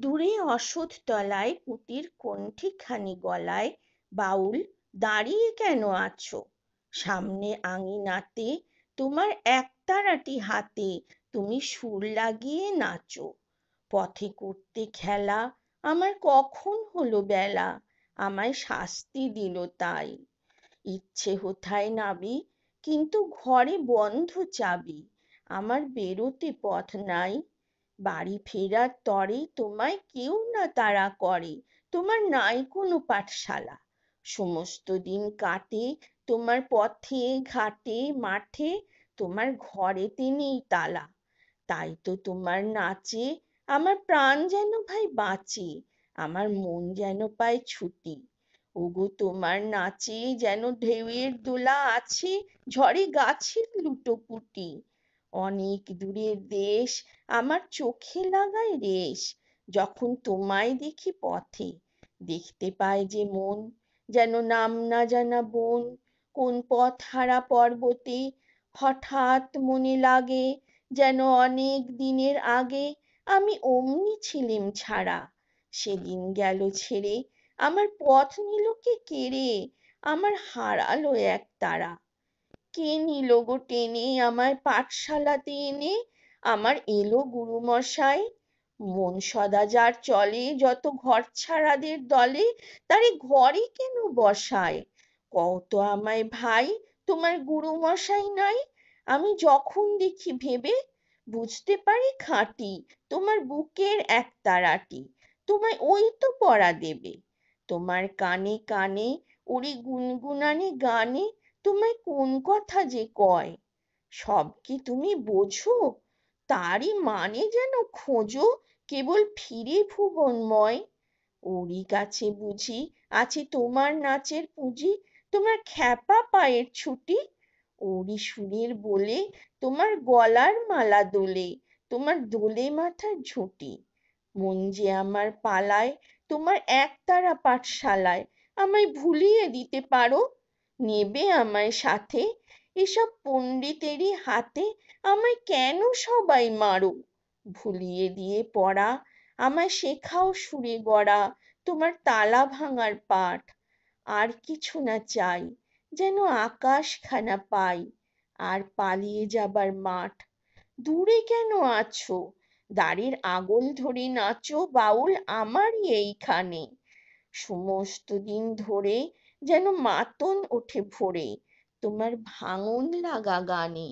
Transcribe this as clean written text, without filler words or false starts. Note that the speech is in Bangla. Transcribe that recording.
দূরে অশোধ তলায় পুঁতির কণ্ঠিখানি গলায় বাউল দাঁড়িয়ে কেন আছো? সামনে আঙিনাতে তোমার একতারাটি হাতে তুমি সুর লাগিয়ে নাচো। পথে করতে খেলা আমার কখন হলো বেলা, আমায় শাস্তি দিল তাই। ইচ্ছে হোথায় নাবি, কিন্তু ঘরে বন্ধ চাবি, আমার বেরোতে পথ নাই। বাড়ি ফেরার তরে তোমায় কেউ না তাড়া করে, তোমার নাই কোনো পাঠশালা। সমস্ত দিন কাটে তোমার পথে ঘাটে মাঠে, তোমার ঘরেতে নেই তালা। তাই তো তোমার নাচে আমার প্রাণ যেন ভাই বাঁচে, আমার মন যেন পায় ছুটি। ওগো তোমার নাচে যেন ঢেউয়ের দোলা আছে, ঝড়ে গাছের লুটোপুটি। অনেক দূরের দেশ আমার চোখে লাগায় রেশ, যখন তোমায় দেখি পথে। দেখতে পায় যে মন যেন নাম না জানা বন, কোন পথ হারা পর্বতে। হঠাৎ মনে লাগে যেন অনেক দিনের আগে আমি অমনি ছিলিম ছাড়া। সেদিন গেল ছেড়ে, আমার পথ নিল কে কেড়ে, আমার হারালো এক তারা। কে নিল গো টেনে আমায় পাঠশালাতে এনে, আমার এলো গুরুমশাই। মন সদা যার চলে যত ঘরছাড়াদের দলে, তারে ঘরে কেন বসায়? কও তো আমায় ভাই, তোমার গুরুমশাই নাই? আমি যখন দেখি ভেবে বুঝতে পারি খাঁটি তোমার বুকের একতারাটি, তোমায় ওই তো পড়া দেবে। তোমার কানে কানে ওরে গুনগুনানি গানে তোমায় কোন কথা যে কয়, সব কি তুমি বোঝো? তারই মানে যেন খোঁজো কেবল ফিরে ভুবনময়। ওরই কাছে বুঝি আছে তোমার নাচের পুঁজি, তোমার খ্যাপা পায়ের ছুটি। ওরই সুরের বলে তোমার গলার মালা দোলে, তোমার দোলে মাথার ঝুঁটি। মন যে আমার পালায় তোমার একতারা পাঠশালায়, আমায় ভুলিয়ে দিতে পারো? নেবে আমায় সাথে? এসব পণ্ডিতেরই হাতে আমায় কেন সবাই মারো? ভুলিয়ে দিয়ে পড়া আমায় শেখাও সুরে গড়া, তোমার তালা ভাঙার পাঠ। আর কিছু না চাই, যেন আকাশখানা পাই, আর পালিয়ে যাবার মাঠ। দূরে কেন আছো? দাড়ির আগল ধরে নাচো বাউল আমারই এইখানে। সমস্ত দিন ধরে যেন মাতন ওঠে ভোরে তোমার ভাঙন লাগা গানে।